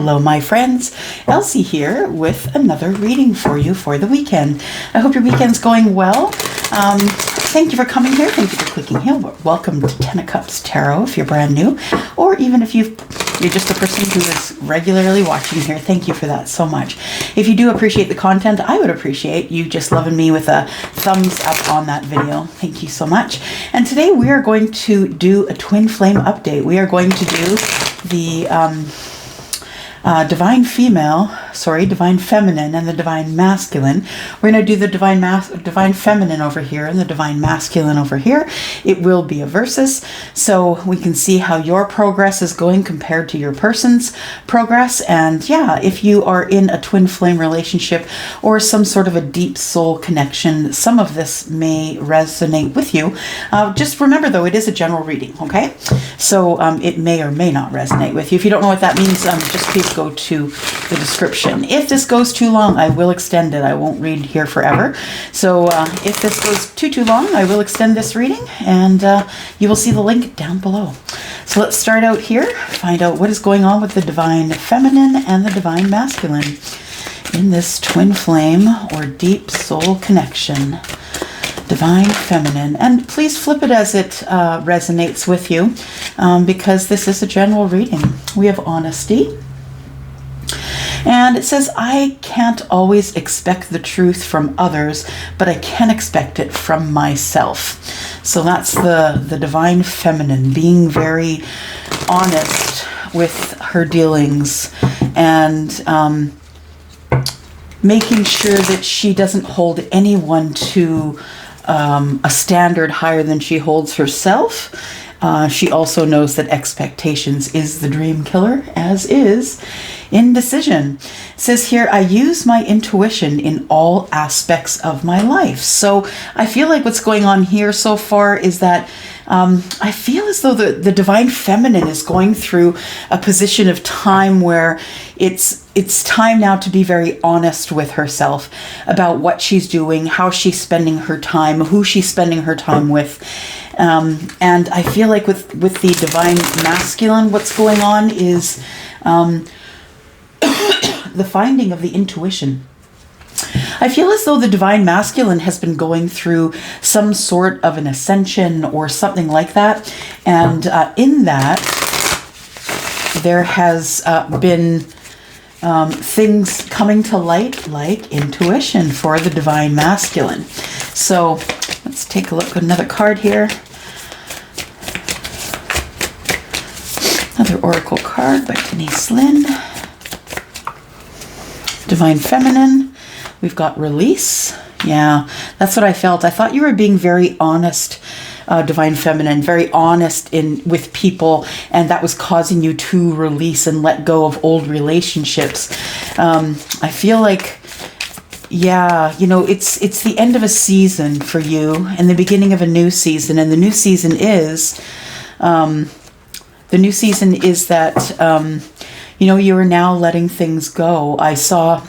Hello, my friends. Elsie here with another reading for you for the weekend. I hope your weekend's going well. Thank you for coming here. Thank you for clicking here. Welcome to Ten of Cups Tarot if you're brand new, or even if you're just a person who is regularly watching here. Thank you for that so much. If you do appreciate the content, I would appreciate you just loving me with a thumbs up on that video. Thank you so much. And today we are going to do a twin flame update. We are going to do the divine feminine and the divine masculine. We're going to do the divine feminine over here and the divine masculine over here. It will be a versus, so we can see how your progress is going compared to your person's progress. And yeah, if you are in a twin flame relationship or some sort of a deep soul connection, some of this may resonate with you. Just remember though, it is a general reading, okay? So it may or may not resonate with you. If you don't know what that means, just please go to the description. If this goes too long, I will extend it. I won't read here forever. So if this goes too long, I will extend this reading, and you will see the link down below. So let's start out here, find out what is going on with the divine feminine and the divine masculine in this twin flame or deep soul connection. Divine feminine, and please flip it as it resonates with you, because this is a general reading. We have honesty. And it says, I can't always expect the truth from others, but I can expect it from myself. So that's the divine feminine, being very honest with her dealings and making sure that she doesn't hold anyone to a standard higher than she holds herself. She also knows that expectations is the dream killer, as is indecision. It says here, I use my intuition in all aspects of my life. So I feel like what's going on here so far is that I feel as though the divine feminine is going through a position of time where it's time now to be very honest with herself about what she's doing, how she's spending her time, who she's spending her time with. And I feel like with the divine masculine, what's going on is the finding of the intuition. I feel as though the divine masculine has been going through some sort of an ascension or something like that. And in that, there has been things coming to light like intuition for the divine masculine. So let's take a look at another card here. Another oracle card by Denise Lynn. Divine feminine. We've got release. Yeah, that's what I felt. I thought you were being very honest, divine feminine, very honest with people, and that was causing you to release and let go of old relationships. I feel like, yeah, you know, it's the end of a season for you and the beginning of a new season. And the new season is that you know, you are now letting things go. I saw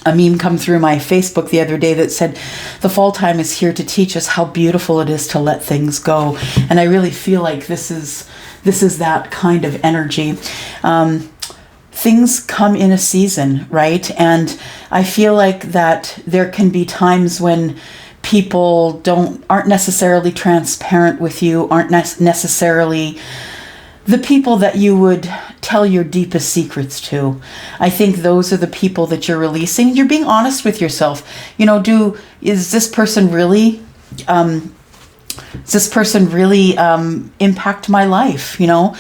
a meme come through my Facebook the other day that said, the fall time is here to teach us how beautiful it is to let things go. And I really feel like this is that kind of energy. Things come in a season, right? And I feel like that there can be times when people aren't necessarily transparent with you, aren't necessarily the people that you would tell your deepest secrets to. I think those are the people that you're releasing. You're being honest with yourself. You know, is this person really impact my life? You know,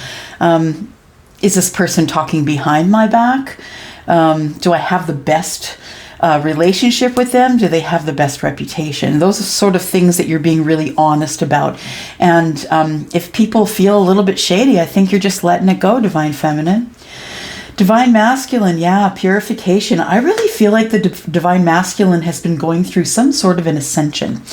is this person talking behind my back? Do I have the best relationship with them? Do they have the best reputation? Those are sort of things that you're being really honest about. And if people feel a little bit shady, I think you're just letting it go, divine feminine. Divine masculine, yeah, purification. I really feel like the divine masculine has been going through some sort of an ascension,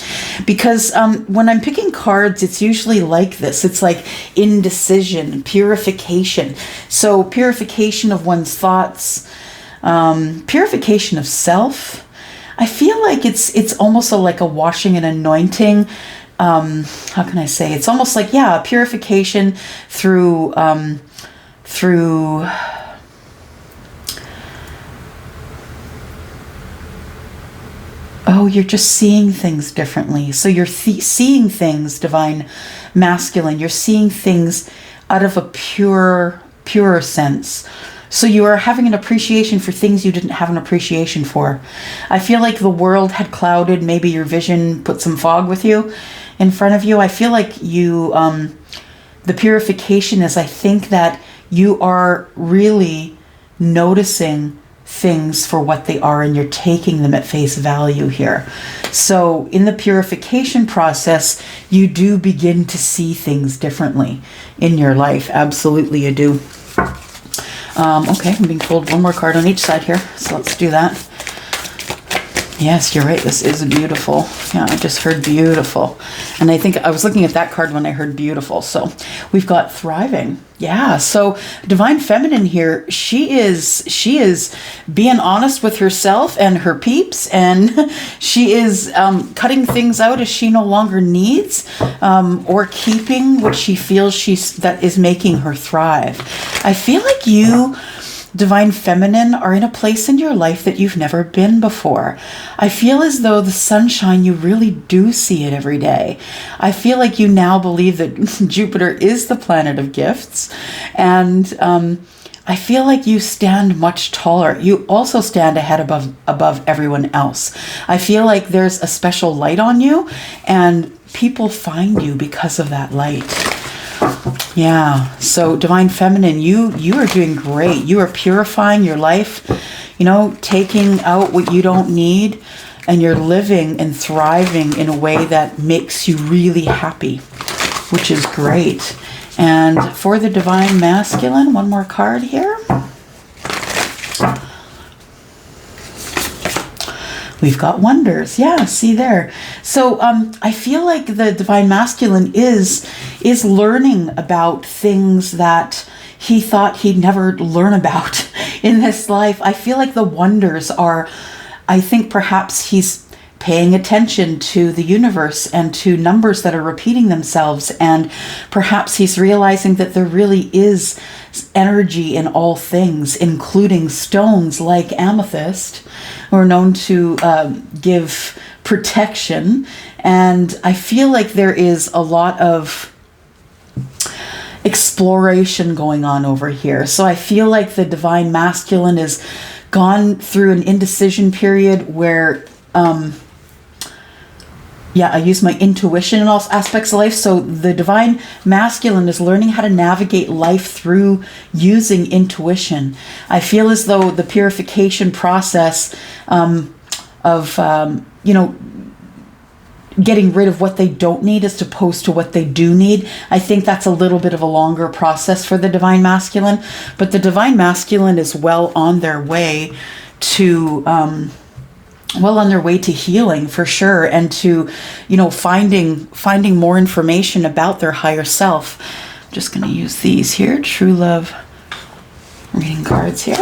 because when I'm picking cards, it's usually like this. It's like indecision, purification. So purification of one's thoughts, purification of self. I feel like it's almost like a washing and anointing. How can I say? It's almost like, yeah, purification through Oh, you're just seeing things differently. So you're seeing things, divine masculine. You're seeing things out of a purer sense. So you are having an appreciation for things you didn't have an appreciation for. I feel like the world had clouded, maybe your vision put some fog with you in front of you. I feel like you, the purification is, I think that you are really noticing things for what they are, and you're taking them at face value here. So in the purification process, you do begin to see things differently in your life. Absolutely you do. Okay, I'm being told one more card on each side here, so let's do that. Yes, you're right. This is beautiful. Yeah, I just heard beautiful. And I think I was looking at that card when I heard beautiful. So we've got thriving. Yeah, so divine feminine here, she is being honest with herself and her peeps, and she is cutting things out as she no longer needs, or keeping what she feels that is making her thrive. I feel like you, divine feminine, are in a place in your life that you've never been before. I feel as though the sunshine, you really do see it every day. I feel like you now believe that Jupiter is the planet of gifts, and I feel like you stand much taller. You also stand ahead above everyone else. I feel like there's a special light on you, and people find you because of that light. Yeah, so divine feminine, you are doing great. You are purifying your life, taking out what you don't need, and you're living and thriving in a way that makes you really happy, which is great. And for the divine masculine, one more card here. We've got wonders. Yeah, see there. So I feel like the divine masculine is learning about things that he thought he'd never learn about in this life. I feel like the wonders are, I think perhaps he's paying attention to the universe and to numbers that are repeating themselves, and perhaps he's realizing that there really is energy in all things, including stones like amethyst, who are known to give protection. And I feel like there is a lot of exploration going on over here. So I feel like the divine masculine has gone through an indecision period where I use my intuition in all aspects of life. So the divine masculine is learning how to navigate life through using intuition. I feel as though the purification process of getting rid of what they don't need as opposed to what they do need, I think that's a little bit of a longer process for the divine masculine. But the divine masculine is well on their way to healing, for sure, and to finding more information about their higher self. I'm just going to use these here, True Love reading cards here.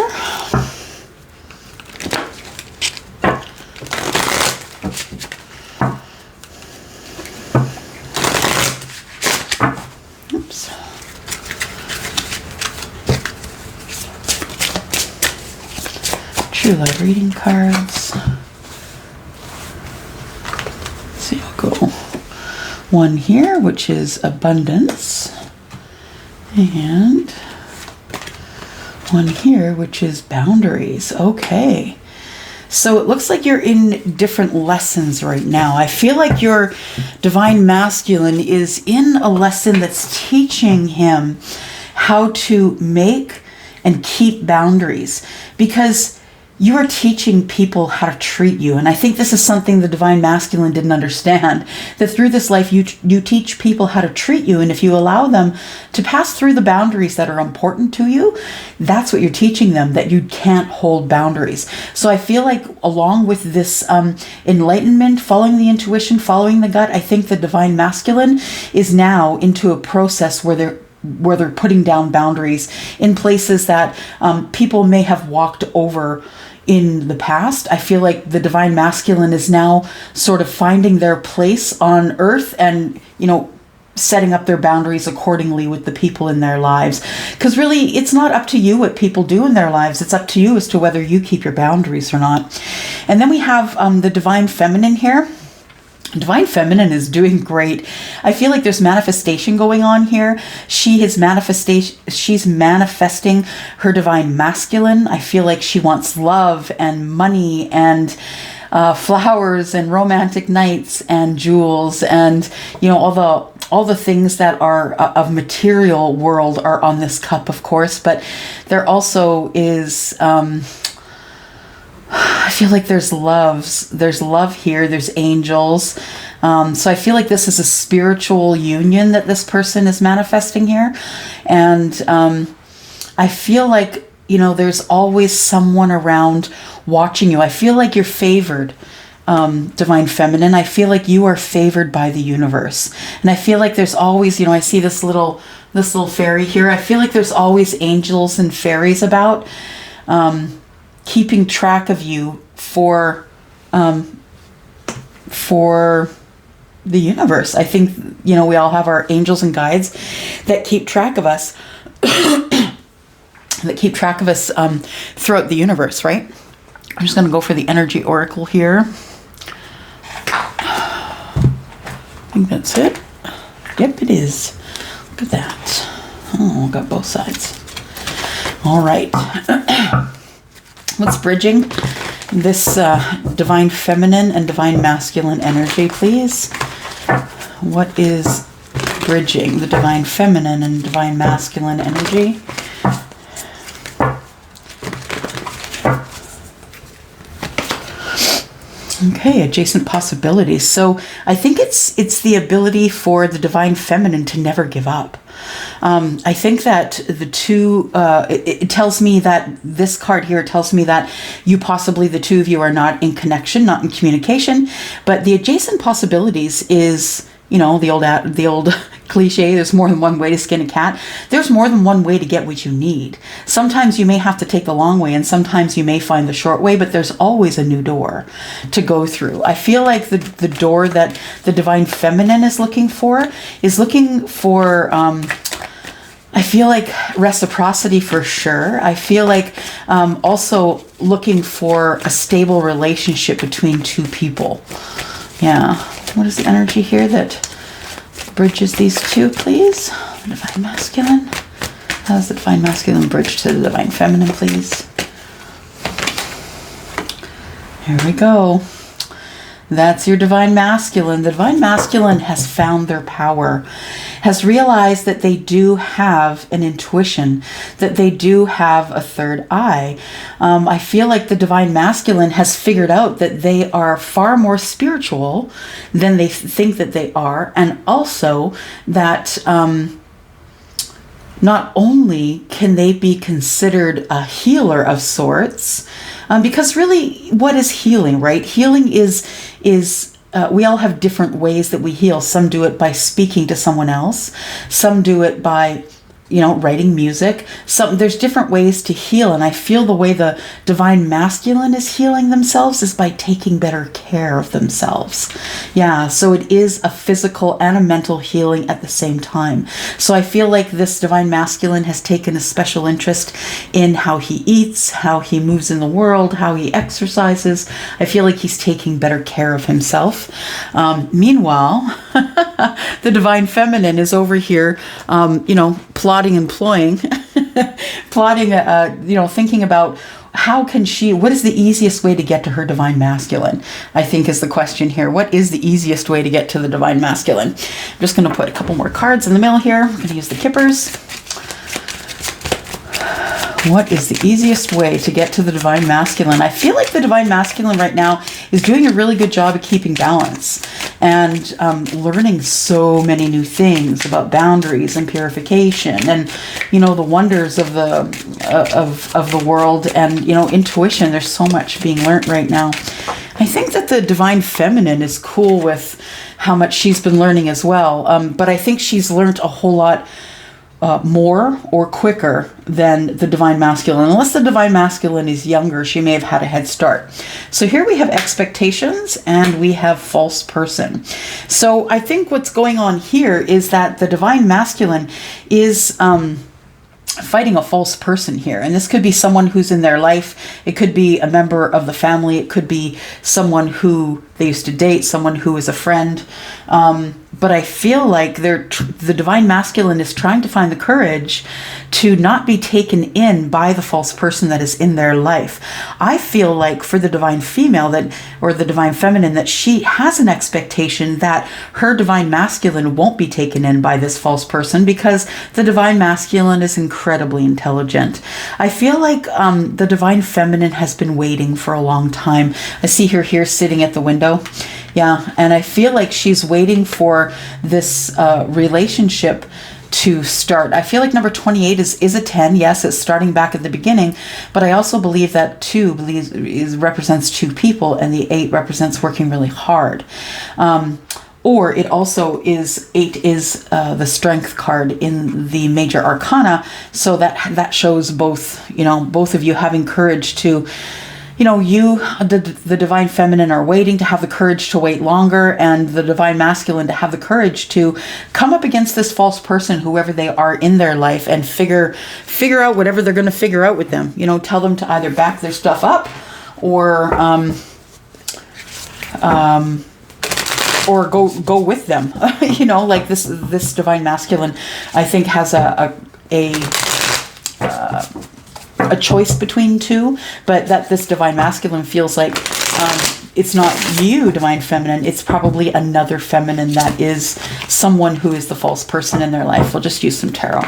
Oops. True Love reading cards. So you'll go one here, which is abundance, and one here, which is boundaries. Okay. So it looks like you're in different lessons right now. I feel like your divine masculine is in a lesson that's teaching him how to make and keep boundaries, because you are teaching people how to treat you. And I think this is something the divine masculine didn't understand, that through this life you teach people how to treat you, and if you allow them to pass through the boundaries that are important to you, that's what you're teaching them, that you can't hold boundaries. So I feel like along with this enlightenment, following the intuition, following the gut, I think the divine masculine is now into a process where they're putting down boundaries in places that people may have walked over in the past. I feel like the divine masculine is now sort of finding their place on earth and, setting up their boundaries accordingly with the people in their lives. Because really, it's not up to you what people do in their lives. It's up to you as to whether you keep your boundaries or not. And then we have the Divine Feminine here. Divine Feminine is doing great. I feel like there's manifestation going on here. She's manifesting her Divine Masculine. I feel like she wants love and money and flowers and romantic nights and jewels and, you know, all the things that are of material world are on this cup, of course, but there also is, I feel like there's love here, there's angels. So I feel like this is a spiritual union that this person is manifesting here. And I feel like, you know, there's always someone around watching you. I feel like you're favored, Divine Feminine. I feel like you are favored by the universe. And I feel like there's always, you know, I see this little fairy here. I feel like there's always angels and fairies about, keeping track of you for the universe. I think, you know, we all have our angels and guides that keep track of us, throughout the universe, right? I'm just going to go for the energy oracle here. I think that's it. Yep, it is. Look at that. Oh, got both sides. All right. What's bridging this Divine Feminine and Divine Masculine energy, please? What is bridging the Divine Feminine and Divine Masculine energy? Okay, adjacent possibilities. So I think it's the ability for the Divine Feminine to never give up. I think that the two, it tells me that this card here tells me that you possibly, the two of you, are not in connection, not in communication, but the adjacent possibilities is, you know, the old cliche, there's more than one way to skin a cat. There's more than one way to get what you need. Sometimes you may have to take the long way and sometimes you may find the short way, but there's always a new door to go through. I feel like the door that the Divine Feminine is looking for, I feel like reciprocity for sure. I feel like also looking for a stable relationship between two people. Yeah. What is the energy here that bridges these two, please? The Divine Masculine. How does the Divine Masculine bridge to the Divine Feminine, please? Here we go. That's your Divine Masculine. The Divine Masculine has found their power, has realized that they do have an intuition, that they do have a third eye. I feel like the Divine Masculine has figured out that they are far more spiritual than they think that they are, and also that not only can they be considered a healer of sorts, because really, what is healing, right? Healing is we all have different ways that we heal. Some do it by speaking to someone else. Some do it by, you know, writing music. There's different ways to heal. And I feel the way the Divine Masculine is healing themselves is by taking better care of themselves. Yeah, so it is a physical and a mental healing at the same time. So I feel like this Divine Masculine has taken a special interest in how he eats, how he moves in the world, how he exercises. I feel like he's taking better care of himself. Meanwhile, the Divine Feminine is over here, you know, plotting and ploying, thinking about what is the easiest way to get to her Divine Masculine, I think is the question here. What is the easiest way to get to the Divine Masculine? I'm just going to put a couple more cards in the middle here. I'm going to use the kippers. What is the easiest way to get to the Divine Masculine? I feel like the Divine Masculine right now is doing a really good job of keeping balance and learning so many new things about boundaries and purification and, you know, the wonders of the world and, you know, intuition. There's so much being learned right now. I think that the Divine Feminine is cool with how much she's been learning as well. But I think she's learned a whole lot more or quicker than the divine masculine. Unless the divine masculine is younger, she may have had a head start. So here we have expectations and we have false person. So I think what's going on here is that the divine masculine is fighting a false person here. And this could be someone who's in their life. It could be a member of the family. It could be someone who they used to date, someone who is a friend. But I feel like the divine masculine is trying to find the courage to not be taken in by the false person that is in their life. I feel like for the divine female or the divine feminine, that she has an expectation that her divine masculine won't be taken in by this false person, because the divine masculine is incredibly intelligent. I feel like the divine feminine has been waiting for a long time. I see her here sitting at the window. Yeah, and I feel like she's waiting for this relationship to start. I feel like number 28 is a 10. Yes, it's starting back at the beginning, but I also believe that 2 represents 2 people, and the 8 represents working really hard. Or it also is 8 is the strength card in the major arcana, so that shows both of you having courage to. The divine feminine are waiting to have the courage to wait longer, and the divine masculine to have the courage to come up against this false person, whoever they are in their life, and figure out whatever they're going to figure out with them. Tell them to either back their stuff up or go with them. Like this divine masculine, I think, has a choice between 2, but that this divine masculine feels like it's not you, divine feminine, it's probably another feminine that is someone who is the false person in their life. We'll just use some tarot.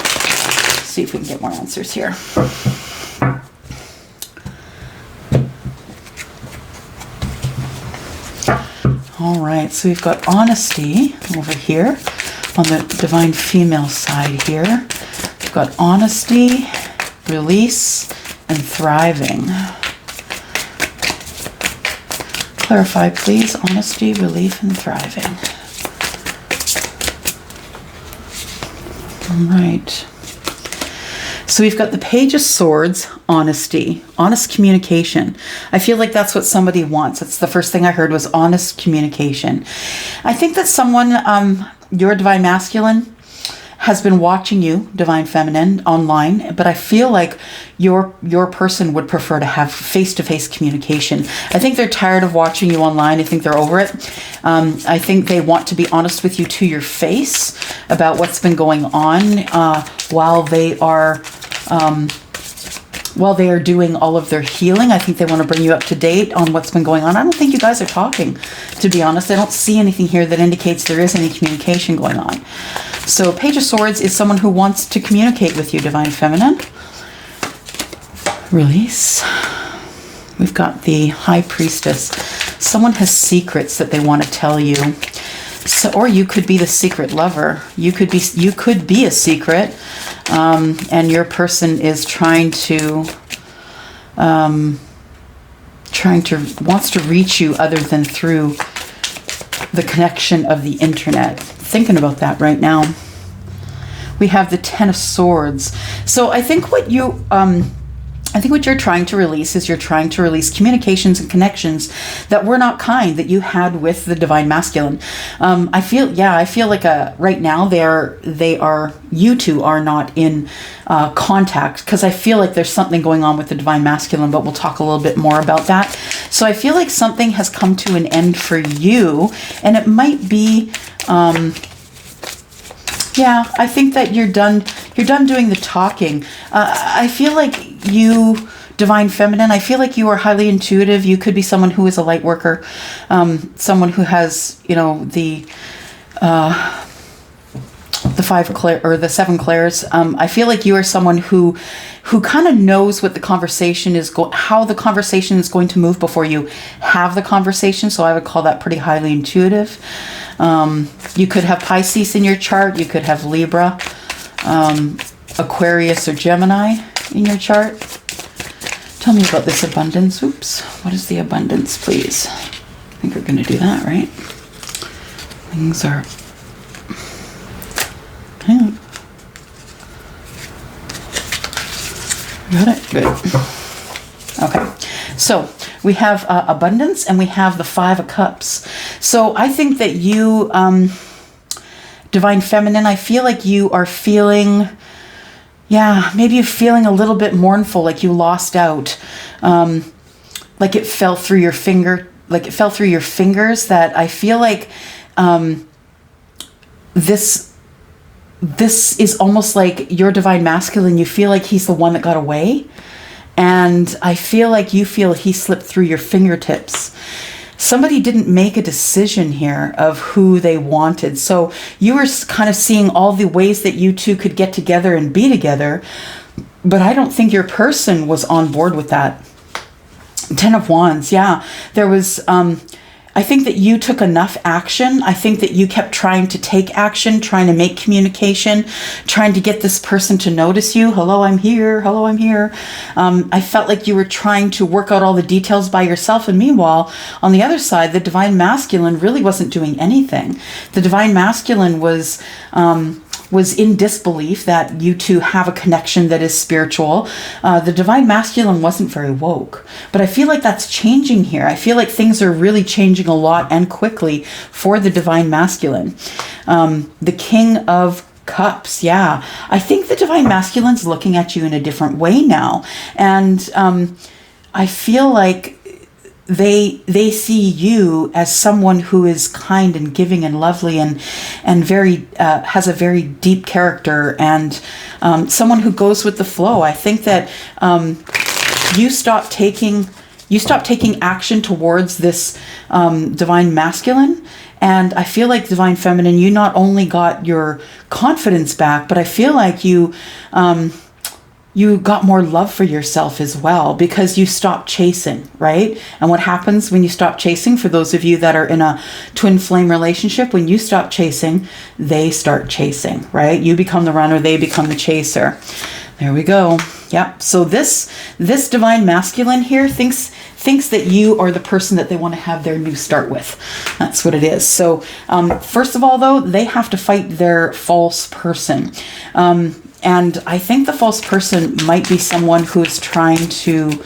See if we can get more answers here. All right, so we've got honesty over here on the divine female side here. We've got honesty, release, and thriving. Clarify, please. Honesty, relief, and thriving. All right. So we've got the Page of Swords, honesty, honest communication. I feel like that's what somebody wants. It's the first thing I heard was honest communication. I think that someone, your divine masculine, has been watching you, divine feminine, online, but I feel like your person would prefer to have face-to-face communication. I think they're tired of watching you online. I think they're over it. I think they want to be honest with you to your face about what's been going on while they are doing all of their healing. I think they want to bring you up to date on what's been going on. I don't think you guys are talking, to be honest. I don't see anything here that indicates there is any communication going on. So Page of Swords is someone who wants to communicate with you, divine feminine. Release. We've got the High Priestess. Someone has secrets that they want to tell you. So, or you could be the secret lover. You could be a secret, and your person is wants to reach you other than through the connection of the internet. Thinking about that right now. We have the Ten of Swords. So I think what you're trying to release is you're trying to release communications and connections that were not kind, that you had with the divine masculine. I feel like right now you two are not in contact, because I feel like there's something going on with the divine masculine, but we'll talk a little bit more about that. So I feel like something has come to an end for you, and it might be I think that you're done doing the talking. I feel like you, divine feminine, I feel like you are highly intuitive. You could be someone who is a light worker, someone who has, the 7 clairs. I feel like you are someone who kind of knows what the conversation is how the conversation is going to move before you have the conversation. So I would call that pretty highly intuitive. You could have Pisces in your chart. You could have Libra, Aquarius, or Gemini in your chart. Tell me about this abundance. Oops. What is the abundance, please? I think we're going to do that, right? Things are... Hang on. Got it? Good. Okay. So we have abundance and we have the 5 of Cups. So I think that you, Divine Feminine, I feel like you are feeling, maybe you're feeling a little bit mournful, like you lost out, like it fell through your fingers, that I feel like this is almost like your Divine Masculine. You feel like he's the one that got away. And I feel like you feel he slipped through your fingertips. Somebody didn't make a decision here of who they wanted. So you were kind of seeing all the ways that you two could get together and be together. But I don't think your person was on board with that. 10 of Wands, there was, I think that you took enough action. I think that you kept trying to take action, trying to make communication, trying to get this person to notice you. Hello, I'm here. Hello, I'm here. I felt like you were trying to work out all the details by yourself. And meanwhile, on the other side, the Divine Masculine really wasn't doing anything. The Divine Masculine was in disbelief that you two have a connection that is spiritual. The Divine Masculine wasn't very woke, but I feel like that's changing here. I feel like things are really changing a lot and quickly for the Divine Masculine. The King of Cups, I think the Divine Masculine's looking at you in a different way now, and I feel like they see you as someone who is kind and giving and lovely and very has a very deep character, and someone who goes with the flow. I think that you stop taking action towards this Divine Masculine, and I feel like Divine Feminine, you not only got your confidence back, but I feel like you got more love for yourself as well, because you stopped chasing, right? And what happens when you stop chasing, for those of you that are in a twin flame relationship, when you stop chasing, they start chasing, right? You become the runner, they become the chaser. There we go. Yep. So this Divine Masculine here thinks that you are the person that they want to have their new start with. That's what it is. So first of all, though, they have to fight their false person. And I think the false person might be someone who is trying to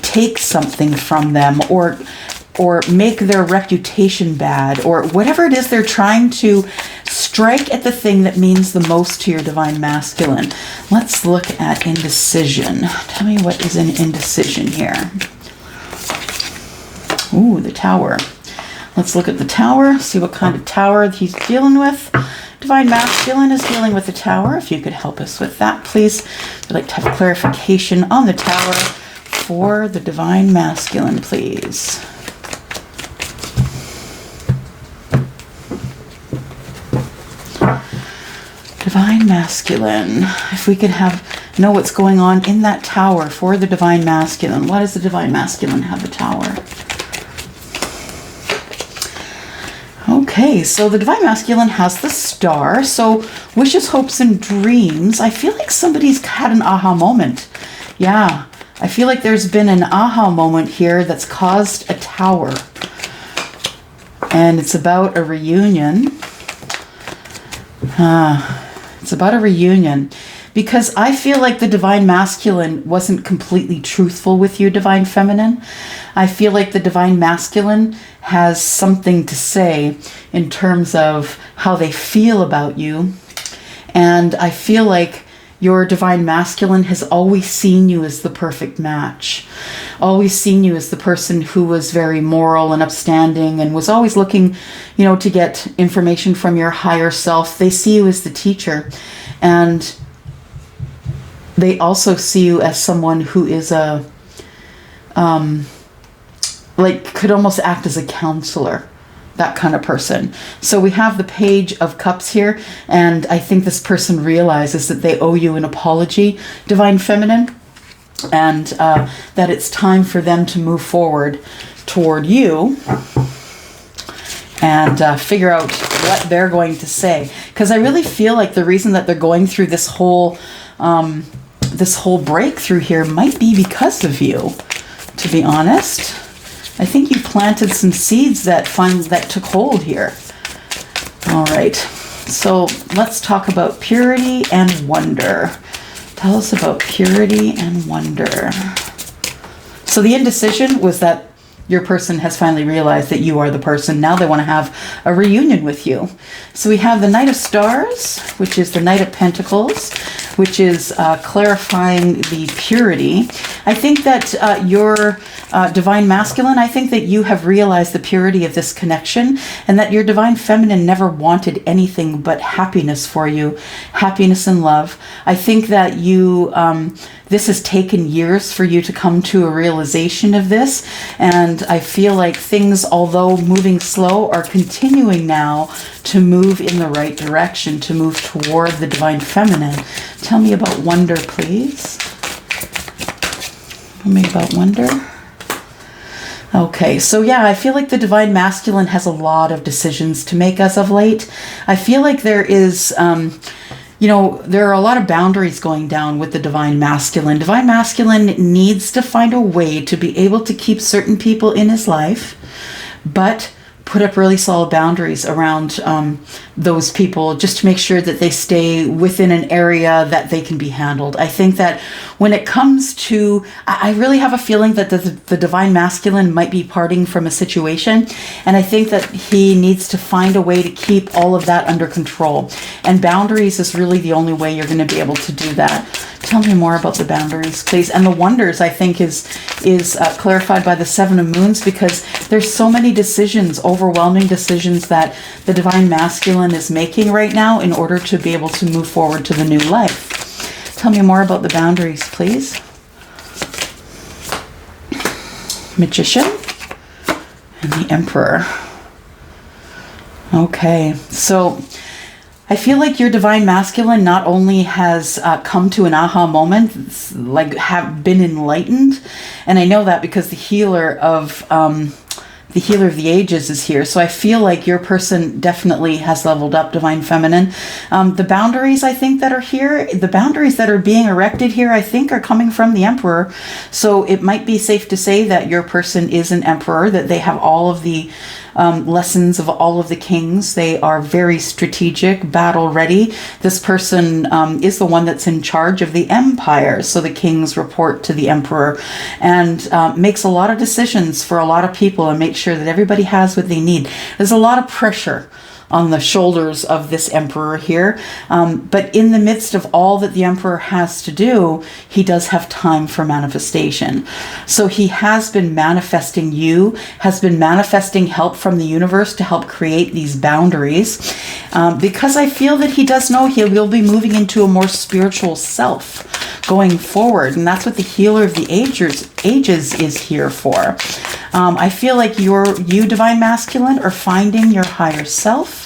take something from them, or make their reputation bad, or whatever it is. They're trying to strike at the thing that means the most to your Divine Masculine. Let's look at indecision. Tell me what is an indecision here. Ooh, the Tower. Let's look at the Tower, see what kind of Tower he's dealing with. Divine Masculine is dealing with the Tower. If you could help us with that, please. I'd like to have clarification on the Tower for the Divine Masculine, please. Divine Masculine. If we could know what's going on in that Tower for the Divine Masculine. Why does the Divine Masculine have the Tower? Okay, so the Divine Masculine has the Star. So wishes, hopes, and dreams. I feel like somebody's had an aha moment. Yeah, I feel like there's been an aha moment here that's caused a Tower. And it's about a reunion. It's about a reunion. Because I feel like the Divine Masculine wasn't completely truthful with you, Divine Feminine. I feel like the Divine Masculine has something to say in terms of how they feel about you. And I feel like your Divine Masculine has always seen you as the perfect match. Always seen you as the person who was very moral and upstanding and was always looking, to get information from your higher self. They see you as the teacher. And they also see you as someone who is could almost act as a counselor, that kind of person. So we have the Page of Cups here, and I think this person realizes that they owe you an apology, Divine Feminine, and that it's time for them to move forward toward you and figure out what they're going to say. Because I really feel like the reason that they're going through this whole breakthrough here might be because of you, to be honest. I think you planted some seeds that took hold here. All right, so let's talk about purity and wonder. Tell us about purity and wonder. So the indecision was that your person has finally realized that you are the person. Now they want to have a reunion with you. So we have the Knight of Stars, which is the Knight of Pentacles, which is clarifying the purity. I think that your divine masculine, I think that you have realized the purity of this connection, and that your divine feminine never wanted anything but happiness for you, happiness and love. I think that you, this has taken years for you to come to a realization of this, and I feel like things, although moving slow, are continuing now to move in the right direction, to move toward the divine feminine. Tell me about wonder, please. Tell me about wonder. Okay, so yeah, I feel like the divine masculine has a lot of decisions to make as of late. I feel like there is, you know, there are a lot of boundaries going down with the divine masculine. Divine masculine needs to find a way to be able to keep certain people in his life, but put up really solid boundaries around those people, just to make sure that they stay within an area that they can be handled. I think that when it comes to, I really have a feeling that the divine masculine might be parting from a situation, and I think that he needs to find a way to keep all of that under control. And boundaries is really the only way you're going to be able to do that. Tell me more about the boundaries, please. And the wonders, I think, is clarified by the Seven of Moons, because there's so many decisions, overwhelming decisions that the divine masculine is making right now in order to be able to move forward to the new life. Tell me more about the boundaries, please. Magician and the Emperor. Okay, so I feel like your divine masculine not only has come to an aha moment, like have been enlightened, and I know that because the healer of the ages is here. So I feel like your person definitely has leveled up, divine feminine. The boundaries, I think, that are here, the boundaries that are being erected here, I think, are coming from the Emperor. So it might be safe to say that your person is an emperor, that they have all of the lessons of all of the kings. They are very strategic, battle ready. This person is the one that's in charge of the empire. So the kings report to the emperor, and makes a lot of decisions for a lot of people and makes sure that everybody has what they need. There's a lot of pressure on the shoulders of this emperor here. But in the midst of all that the emperor has to do, he does have time for manifestation. So he has been manifesting you, has been manifesting help from the universe to help create these boundaries. Because I feel that he does know he will be moving into a more spiritual self going forward. And that's what the healer of the ages is here for. I feel like you, divine masculine, are finding your higher self.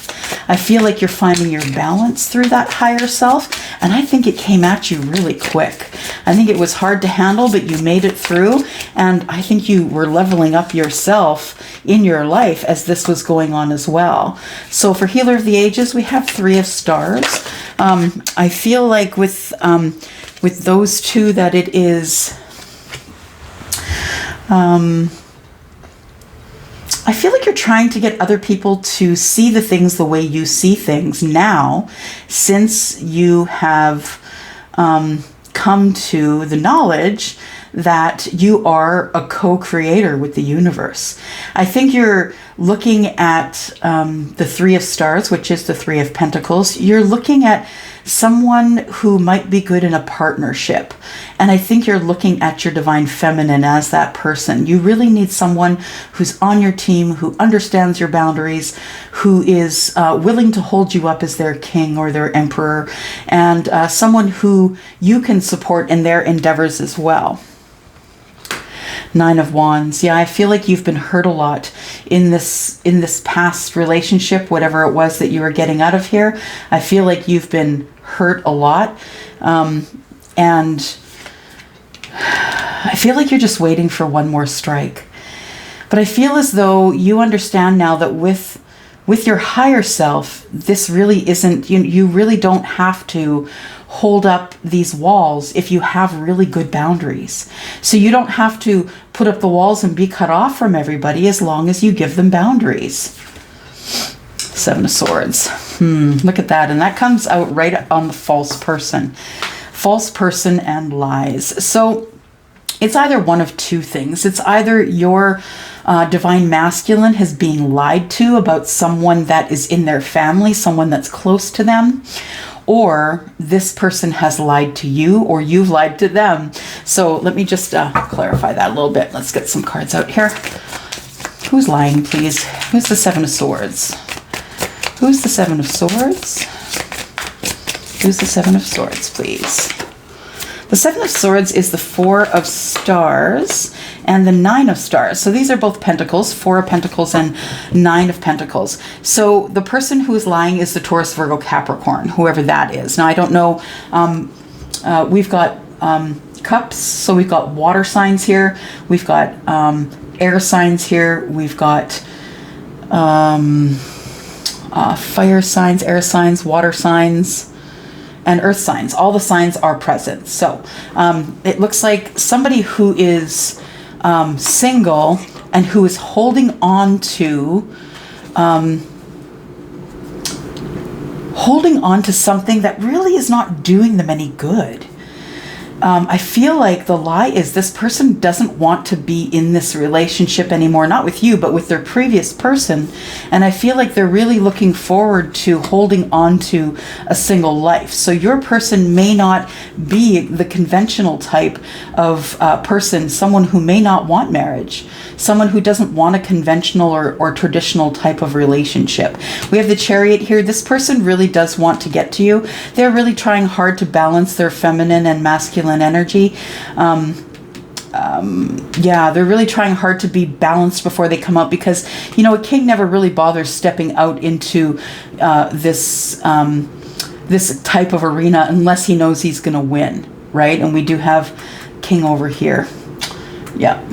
I feel like you're finding your balance through that higher self. And I think it came at you really quick. I think it was hard to handle, but you made it through. And I think you were leveling up yourself in your life as this was going on as well. So for healer of the ages, we have Three of Stars. I feel like with those two that it is, I feel like you're trying to get other people to see the things the way you see things now, since you have come to the knowledge that you are a co-creator with the universe. I think you're looking at the Three of Stars, which is the Three of Pentacles. You're looking at someone who might be good in a partnership. And I think you're looking at your divine feminine as that person. You really need someone who's on your team, who understands your boundaries, who is willing to hold you up as their king or their emperor, and someone who you can support in their endeavors as well. Nine of Wands. Yeah, I feel like you've been hurt a lot in this past relationship, whatever it was that you were getting out of here. I feel like you've been hurt a lot. And I feel like you're just waiting for one more strike. But I feel as though you understand now that with your higher self, this really isn't, you really don't have to hold up these walls if you have really good boundaries. So you don't have to put up the walls and be cut off from everybody as long as you give them boundaries. Seven of Swords. Look at that. And that comes out right on the false person. false person and lies. So it's either one of two things. It's either your divine masculine has being lied to about someone that is in their family, someone that's close to them, or this person has lied to you, or you've lied to them. So let me just clarify that a little bit. Let's get some cards out here. Who's lying, please? Who's the Seven of Swords? Who's the Seven of Swords? Who's the Seven of Swords, please? The Seven of Swords is the Four of Stars and the Nine of Stars. So these are both Pentacles, Four of Pentacles and Nine of Pentacles. So the person who is lying is the Taurus, Virgo, Capricorn, whoever that is. Now, I don't know. We've got cups, so we've got water signs here. We've got air signs here. We've got fire signs, air signs, water signs, and earth signs. All the signs are present. So it looks like somebody who is single and who is holding on to something that really is not doing them any good. I feel like the lie is this person doesn't want to be in this relationship anymore, not with you, but with their previous person. And I feel like they're really looking forward to holding on to a single life. So your person may not be the conventional type of person, someone who may not want marriage, someone who doesn't want a conventional or traditional type of relationship. We have the Chariot here. This person really does want to get to you. They're really trying hard to balance their feminine and masculine energy. Yeah, they're really trying hard to be balanced before they come out, because, you know, a king never really bothers stepping out into this type of arena unless he knows he's going to win, right? And we do have king over here. Yeah.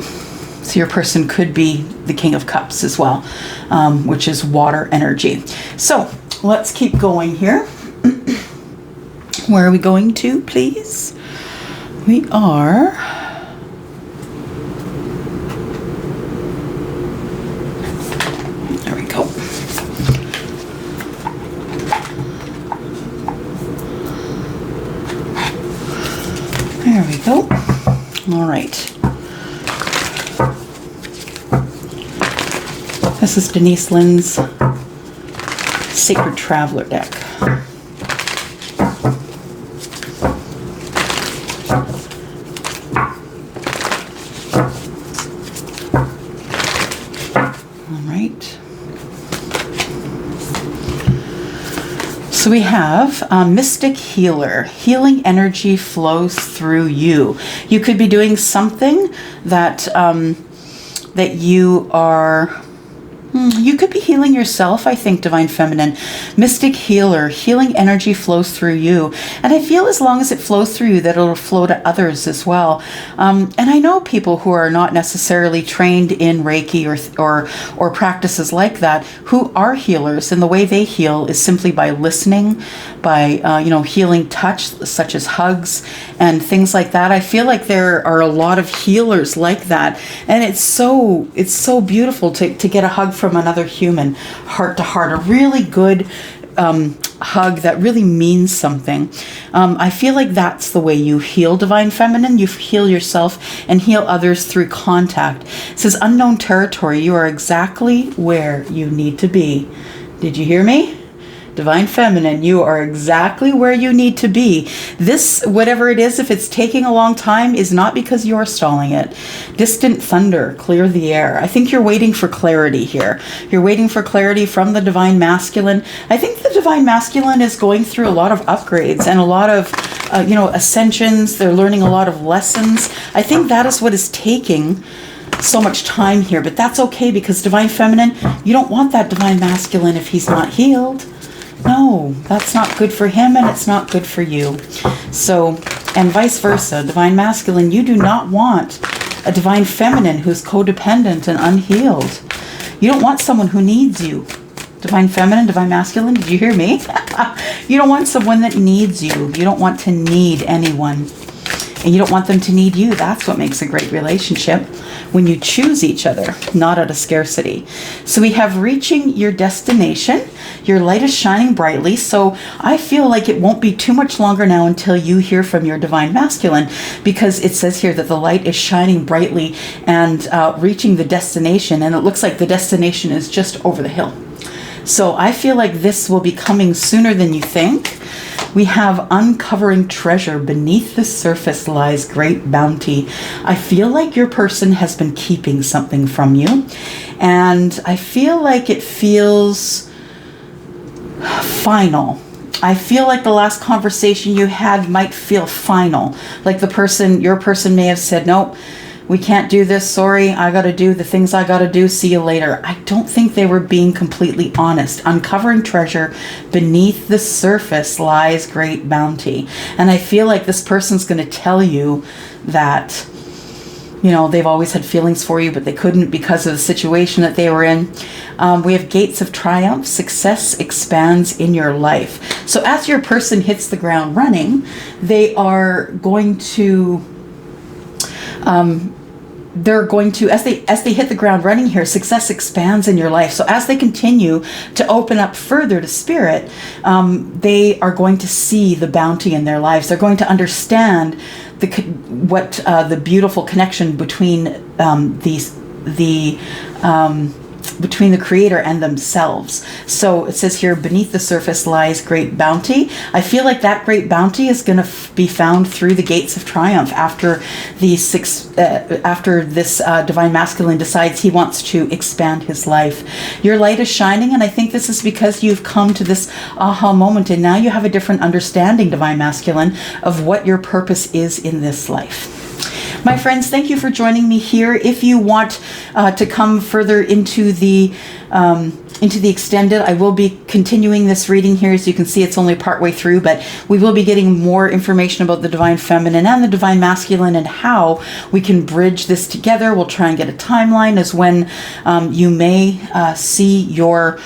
So your person could be the King of Cups as well, which is water energy. So let's keep going here. Where are we going to, please? We are... There we go. There we go. All right. This is Denise Lynn's Sacred Traveler deck. So we have Mystic Healer. Healing energy flows through you. You could be doing something that that you are... You could be healing yourself, I think, Divine Feminine. Mystic Healer. Healing energy flows through you. And I feel as long as it flows through you, that it'll flow to others as well. And I know people who are not necessarily trained in Reiki or practices like that, who are healers. And the way they heal is simply by listening, by, healing touch, such as hugs and things like that. I feel like there are a lot of healers like that. And it's so beautiful to get a hug from another human, heart to heart, a really good hug that really means something. I feel like that's the way you heal, Divine Feminine. You heal yourself and heal others through contact. It says, unknown territory, you are exactly where you need to be. Did you hear me? Divine Feminine, you are exactly where you need to be. This, whatever it is, if it's taking a long time, is not because you're stalling it. Distant thunder, clear the air. I think you're waiting for clarity here. You're waiting for clarity from the Divine Masculine. I think the Divine Masculine is going through a lot of upgrades and a lot of, ascensions. They're learning a lot of lessons. I think that is what is taking so much time here, but that's okay, because Divine Feminine, you don't want that Divine Masculine if he's not healed. No, that's not good for him, and it's not good for you. So, and vice versa, Divine Masculine, you do not want a Divine Feminine who's codependent and unhealed. You don't want someone who needs you. Divine Feminine, Divine Masculine, did you hear me? You don't want someone that needs you. You don't want to need anyone. And you don't want them to need you. That's what makes a great relationship, when you choose each other, not out of scarcity. So we have reaching your destination. Your light is shining brightly. So I feel like it won't be too much longer now until you hear from your divine masculine, because it says here that the light is shining brightly and reaching the destination. And it looks like the destination is just over the hill. So I feel like this will be coming sooner than you think. We have uncovering treasure. Beneath the surface lies great bounty. I feel like your person has been keeping something from you. And I feel like it feels final. I feel like the last conversation you had might feel final. Like your person may have said, nope, we can't do this. Sorry, I got to do the things I got to do. See you later. I don't think they were being completely honest. Uncovering treasure. Beneath the surface lies great bounty. And I feel like this person's going to tell you that, they've always had feelings for you, but they couldn't because of the situation that they were in. We have gates of triumph. Success expands in your life. So as your person hits the ground running, they are going to... as they hit the ground running here, success expands in your life. So as they continue to open up further to spirit, they are going to see the bounty in their lives. They're going to understand the beautiful connection between between the creator and themselves. So it says here, beneath the surface lies great bounty. I feel like that great bounty is going to be found through the gates of triumph after this divine masculine decides he wants to expand his life. Your light is shining, and I think this is because you've come to this aha moment, and now you have a different understanding, divine masculine, of what your purpose is in this life. My friends, thank you for joining me here. If you want to come further into the extended, I will be continuing this reading here. As you can see, it's only partway through, but we will be getting more information about the divine feminine and the divine masculine and how we can bridge this together. We'll try and get a timeline as when you may see your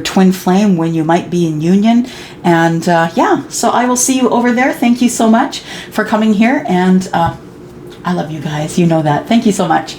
twin flame, when you might be in union. And so I will see you over there. Thank you so much for coming here, and I love you guys. You know that. Thank you so much.